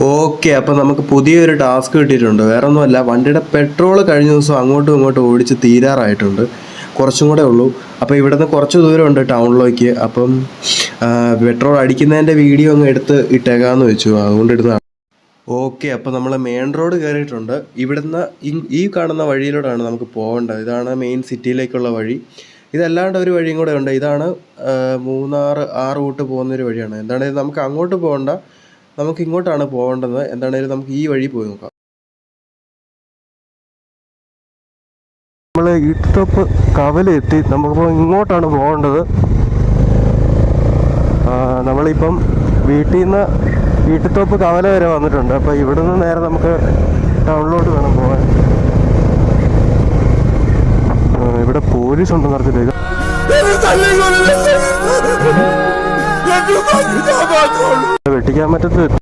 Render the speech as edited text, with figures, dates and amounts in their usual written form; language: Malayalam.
ഓക്കെ, അപ്പോൾ നമുക്ക് പുതിയൊരു ടാസ്ക് കിട്ടിയിട്ടുണ്ട്. വേറെ ഒന്നുമല്ല, വണ്ടിയുടെ പെട്രോൾ കഴിഞ്ഞ ദിവസം അങ്ങോട്ടും ഇങ്ങോട്ടും ഓടിച്ച് തീരാറായിട്ടുണ്ട്. കുറച്ചും കൂടെ ഉള്ളൂ. അപ്പോൾ ഇവിടുന്ന് കുറച്ച് ദൂരമുണ്ട് ടൗണിലേക്ക്. അപ്പം പെട്രോൾ അടിക്കുന്നതിൻ്റെ വീഡിയോ അങ്ങ് എടുത്ത് ഇട്ടേക്കാമെന്ന് വെച്ചു, അതുകൊണ്ട് ഇടുന്നതാണ്. ഓക്കെ, അപ്പോൾ നമ്മൾ മെയിൻ റോഡ് കയറിയിട്ടുണ്ട്. ഇവിടുന്ന് ഈ കാണുന്ന വഴിയിലൂടെയാണ് നമുക്ക് പോകേണ്ടത്. ഇതാണ് മെയിൻ സിറ്റിയിലേക്കുള്ള വഴി. ഇതല്ലാണ്ട് ഒരു വഴിയും കൂടെ ഉണ്ട്. ഇതാണ് മൂന്നാർ റൂട്ട് പോകുന്നൊരു വഴിയാണ്. എന്താണെങ്കിലും നമുക്ക് അങ്ങോട്ട് പോകണ്ട, നമുക്ക് ഇങ്ങോട്ടാണ് പോകേണ്ടത്. എന്താണെങ്കിലും നമുക്ക് ഈ വഴി പോയി നോക്കാം. നമ്മൾ ഇട്ടോപ്പ് കവലെത്തി. നമുക്കിപ്പോൾ ഇങ്ങോട്ടാണ് പോകേണ്ടത്. നമ്മളിപ്പം വീട്ടിത്തോപ്പ് കവല വരെ വന്നിട്ടുണ്ട്. അപ്പോൾ ഇവിടെ നിന്ന് നേരെ നമുക്ക് ടൗണിലോട്ട് വേണം പോകാൻ. ഇവിടെ പോലീസ് ഉണ്ടെന്ന് അറിഞ്ഞില്ല. വെട്ടിക്കാൻ പറ്റത്ത്